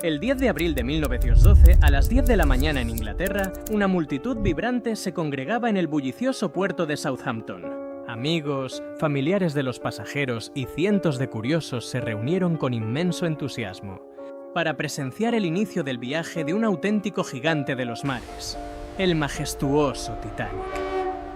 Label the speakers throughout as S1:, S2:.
S1: El 10 de abril de 1912, a las 10 de la mañana en Inglaterra, una multitud vibrante se congregaba en el bullicioso puerto de Southampton. Amigos, familiares de los pasajeros y cientos de curiosos se reunieron con inmenso entusiasmo para presenciar el inicio del viaje de un auténtico gigante de los mares, el majestuoso Titanic.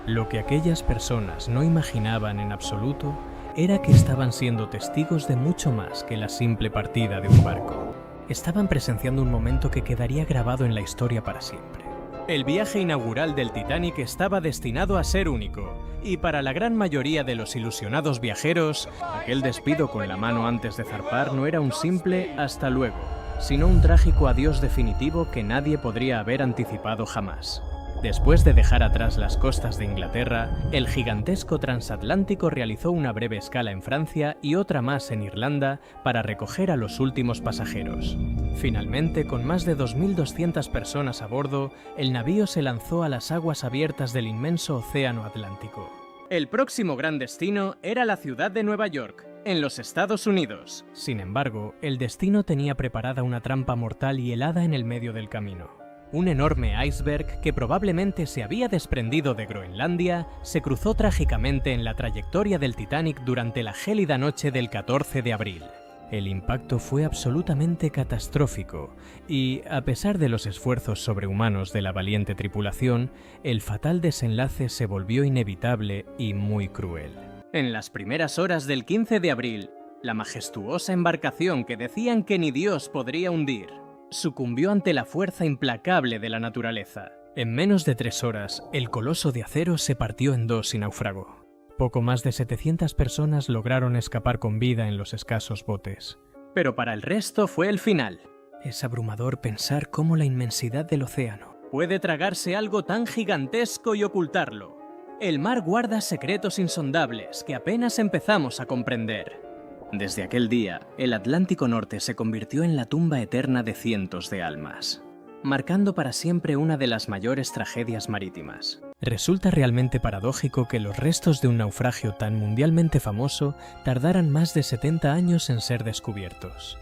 S1: Lo que aquellas personas no imaginaban en absoluto era que estaban siendo testigos de mucho más que la simple partida de un barco. Estaban presenciando un momento que quedaría grabado en la historia para siempre. El viaje inaugural del Titanic estaba destinado a ser único, y para la gran mayoría de los ilusionados viajeros, aquel despido con la mano antes de zarpar no era un simple hasta luego, sino un trágico adiós definitivo que nadie podría haber anticipado jamás. Después de dejar atrás las costas de Inglaterra, el gigantesco transatlántico realizó una breve escala en Francia y otra más en Irlanda para recoger a los últimos pasajeros. Finalmente, con más de 2.200 personas a bordo, el navío se lanzó a las aguas abiertas del inmenso océano Atlántico. El próximo gran destino era la ciudad de Nueva York, en los Estados Unidos. Sin embargo, el destino tenía preparada una trampa mortal y helada en el medio del camino. Un enorme iceberg que probablemente se había desprendido de Groenlandia se cruzó trágicamente en la trayectoria del Titanic durante la gélida noche del 14 de abril. El impacto fue absolutamente catastrófico y, a pesar de los esfuerzos sobrehumanos de la valiente tripulación, el fatal desenlace se volvió inevitable y muy cruel. En las primeras horas del 15 de abril, la majestuosa embarcación que decían que ni Dios podría hundir, sucumbió ante la fuerza implacable de la naturaleza. En menos de 3 horas, el coloso de acero se partió en dos y naufragó. Poco más de 700 personas lograron escapar con vida en los escasos botes. Pero para el resto fue el final. Es abrumador pensar cómo la inmensidad del océano puede tragarse algo tan gigantesco y ocultarlo. El mar guarda secretos insondables que apenas empezamos a comprender. Desde aquel día, el Atlántico Norte se convirtió en la tumba eterna de cientos de almas, marcando para siempre una de las mayores tragedias marítimas. Resulta realmente paradójico que los restos de un naufragio tan mundialmente famoso tardaran más de 70 años en ser descubiertos.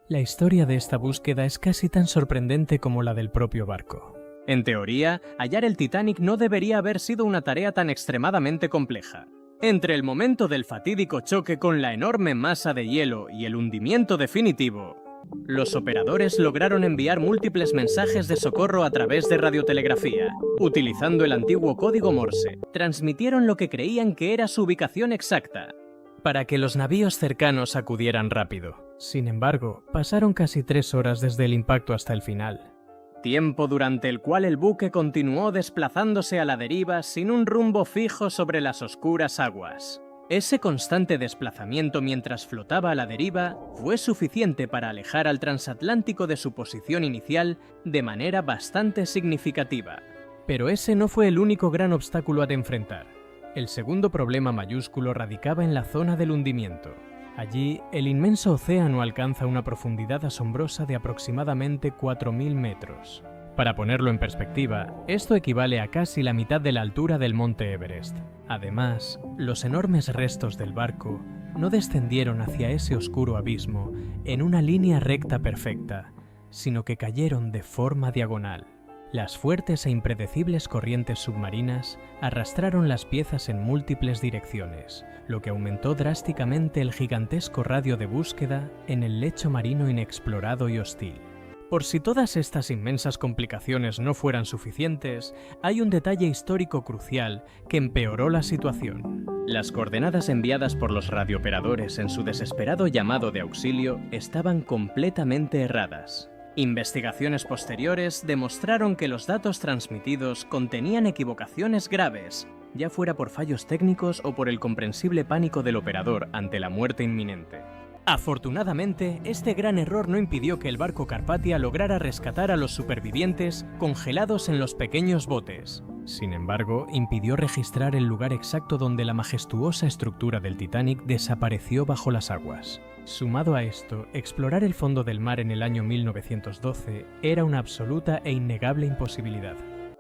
S1: La historia de esta búsqueda es casi tan sorprendente como la del propio barco. En teoría, hallar el Titanic no debería haber sido una tarea tan extremadamente compleja. Entre el momento del fatídico choque con la enorme masa de hielo y el hundimiento definitivo, los operadores lograron enviar múltiples mensajes de socorro a través de radiotelegrafía. Utilizando el antiguo código Morse, transmitieron lo que creían que era su ubicación exacta, para que los navíos cercanos acudieran rápido. Sin embargo, pasaron casi 3 horas desde el impacto hasta el final. Tiempo durante el cual el buque continuó desplazándose a la deriva sin un rumbo fijo sobre las oscuras aguas. Ese constante desplazamiento mientras flotaba a la deriva fue suficiente para alejar al transatlántico de su posición inicial de manera bastante significativa. Pero ese no fue el único gran obstáculo a enfrentar. El segundo problema mayúsculo radicaba en la zona del hundimiento. Allí, el inmenso océano alcanza una profundidad asombrosa de aproximadamente 4.000 metros. Para ponerlo en perspectiva, esto equivale a casi la mitad de la altura del monte Everest. Además, los enormes restos del barco no descendieron hacia ese oscuro abismo en una línea recta perfecta, sino que cayeron de forma diagonal. Las fuertes e impredecibles corrientes submarinas arrastraron las piezas en múltiples direcciones, lo que aumentó drásticamente el gigantesco radio de búsqueda en el lecho marino inexplorado y hostil. Por si todas estas inmensas complicaciones no fueran suficientes, hay un detalle histórico crucial que empeoró la situación. Las coordenadas enviadas por los radiooperadores en su desesperado llamado de auxilio estaban completamente erradas. Investigaciones posteriores demostraron que los datos transmitidos contenían equivocaciones graves, ya fuera por fallos técnicos o por el comprensible pánico del operador ante la muerte inminente. Afortunadamente, este gran error no impidió que el barco Carpathia lograra rescatar a los supervivientes congelados en los pequeños botes. Sin embargo, impidió registrar el lugar exacto donde la majestuosa estructura del Titanic desapareció bajo las aguas. Sumado a esto, explorar el fondo del mar en el año 1912 era una absoluta e innegable imposibilidad.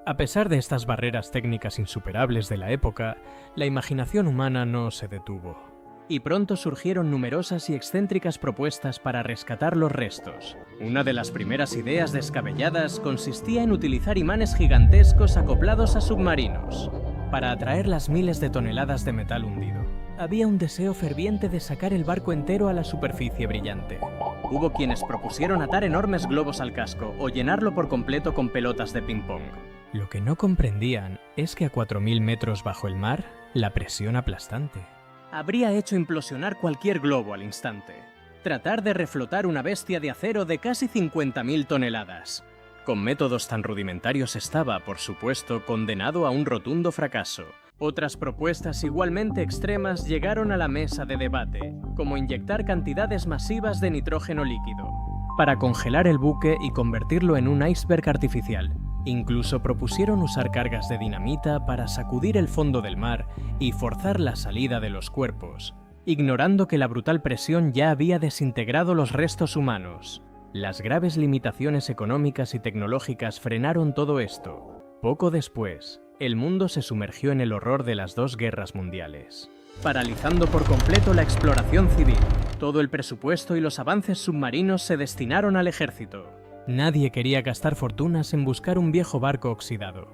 S1: A pesar de estas barreras técnicas insuperables de la época, la imaginación humana no se detuvo. y pronto surgieron numerosas y excéntricas propuestas para rescatar los restos. Una de las primeras ideas descabelladas consistía en utilizar imanes gigantescos acoplados a submarinos para atraer las miles de toneladas de metal hundido. Había un deseo ferviente de sacar el barco entero a la superficie brillante. Hubo quienes propusieron atar enormes globos al casco o llenarlo por completo con pelotas de ping-pong. Lo que no comprendían es que a 4000 metros bajo el mar, la presión aplastante habría hecho implosionar cualquier globo al instante. Tratar de reflotar una bestia de acero de casi 50.000 toneladas. Con métodos tan rudimentarios estaba, por supuesto, condenado a un rotundo fracaso. Otras propuestas igualmente extremas llegaron a la mesa de debate, como inyectar cantidades masivas de nitrógeno líquido para congelar el buque y convertirlo en un iceberg artificial. Incluso propusieron usar cargas de dinamita para sacudir el fondo del mar y forzar la salida de los cuerpos, ignorando que la brutal presión ya había desintegrado los restos humanos. Las graves limitaciones económicas y tecnológicas frenaron todo esto. Poco después, el mundo se sumergió en el horror de las dos guerras mundiales, paralizando por completo la exploración civil. Todo el presupuesto y los avances submarinos se destinaron al ejército. Nadie quería gastar fortunas en buscar un viejo barco oxidado.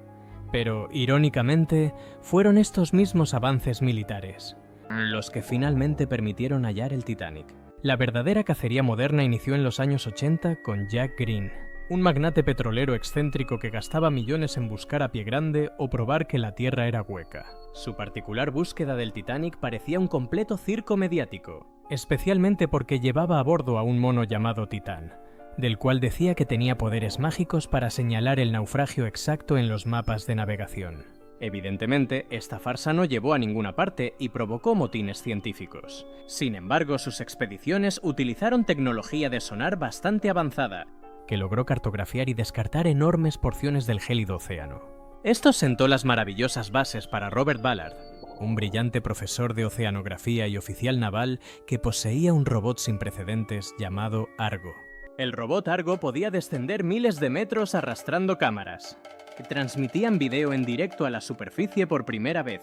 S1: Pero, irónicamente, fueron estos mismos avances militares los que finalmente permitieron hallar el Titanic. La verdadera cacería moderna inició en los años 80 con Jack Green, un magnate petrolero excéntrico que gastaba millones en buscar a pie grande o probar que la Tierra era hueca. Su particular búsqueda del Titanic parecía un completo circo mediático, especialmente porque llevaba a bordo a un mono llamado Titán, del cual decía que tenía poderes mágicos para señalar el naufragio exacto en los mapas de navegación. Evidentemente, esta farsa no llevó a ninguna parte y provocó motines científicos. Sin embargo, sus expediciones utilizaron tecnología de sonar bastante avanzada, que logró cartografiar y descartar enormes porciones del gélido océano. Esto sentó las maravillosas bases para Robert Ballard, un brillante profesor de oceanografía y oficial naval que poseía un robot sin precedentes llamado Argo. El robot Argo podía descender miles de metros arrastrando cámaras, que transmitían vídeo en directo a la superficie por primera vez.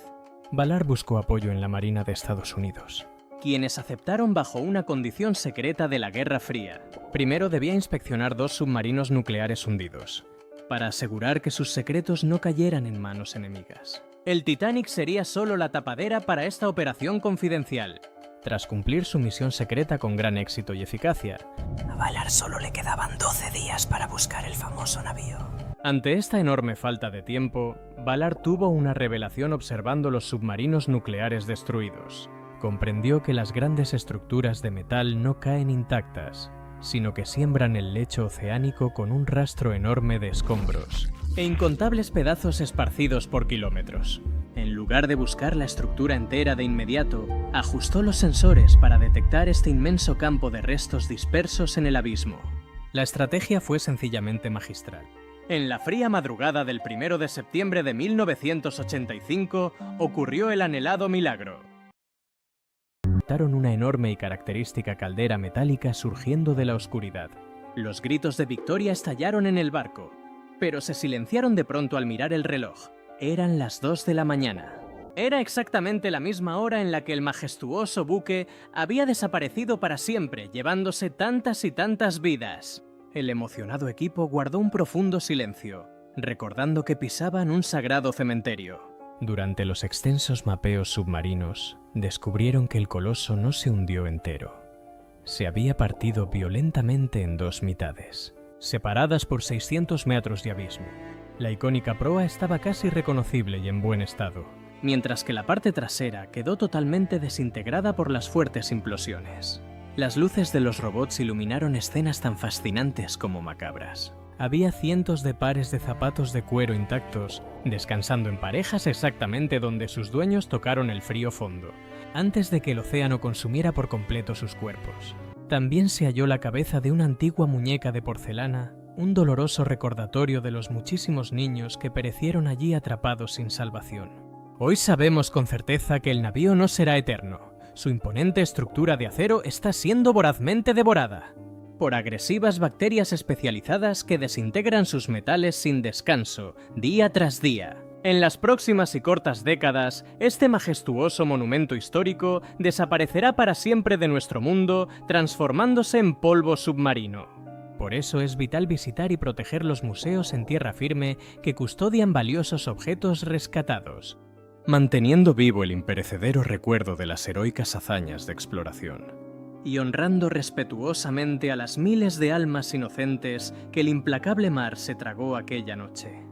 S1: Ballard buscó apoyo en la Marina de Estados Unidos, quienes aceptaron bajo una condición secreta de la Guerra Fría. Primero debía inspeccionar 2 submarinos nucleares hundidos, para asegurar que sus secretos no cayeran en manos enemigas. El Titanic sería solo la tapadera para esta operación confidencial. Tras cumplir su misión secreta con gran éxito y eficacia, a Ballard solo le quedaban 12 días para buscar el famoso navío. Ante esta enorme falta de tiempo, Ballard tuvo una revelación observando los submarinos nucleares destruidos. Comprendió que las grandes estructuras de metal no caen intactas, sino que siembran el lecho oceánico con un rastro enorme de escombros e incontables pedazos esparcidos por kilómetros. En lugar de buscar la estructura entera de inmediato, ajustó los sensores para detectar este inmenso campo de restos dispersos en el abismo. La estrategia fue sencillamente magistral. En la fría madrugada del 1 de septiembre de 1985 ocurrió el anhelado milagro. Notaron una enorme y característica caldera metálica surgiendo de la oscuridad. Los gritos de victoria estallaron en el barco, pero se silenciaron de pronto al mirar el reloj. Eran las 2 de la mañana. Era exactamente la misma hora en la que el majestuoso buque había desaparecido para siempre, llevándose tantas y tantas vidas. El emocionado equipo guardó un profundo silencio, recordando que pisaban un sagrado cementerio. Durante los extensos mapeos submarinos, descubrieron que el coloso no se hundió entero. Se había partido violentamente en 2 mitades, separadas por 600 metros de abismo. La icónica proa estaba casi reconocible y en buen estado, mientras que la parte trasera quedó totalmente desintegrada por las fuertes implosiones. Las luces de los robots iluminaron escenas tan fascinantes como macabras. Había cientos de pares de zapatos de cuero intactos, descansando en parejas exactamente donde sus dueños tocaron el frío fondo, antes de que el océano consumiera por completo sus cuerpos. También se halló la cabeza de una antigua muñeca de porcelana, un doloroso recordatorio de los muchísimos niños que perecieron allí atrapados sin salvación. Hoy sabemos con certeza que el navío no será eterno. Su imponente estructura de acero está siendo vorazmente devorada por agresivas bacterias especializadas que desintegran sus metales sin descanso, día tras día. En las próximas y cortas décadas, este majestuoso monumento histórico desaparecerá para siempre de nuestro mundo, transformándose en polvo submarino. Por eso es vital visitar y proteger los museos en tierra firme que custodian valiosos objetos rescatados, manteniendo vivo el imperecedero recuerdo de las heroicas hazañas de exploración, y honrando respetuosamente a las miles de almas inocentes que el implacable mar se tragó aquella noche.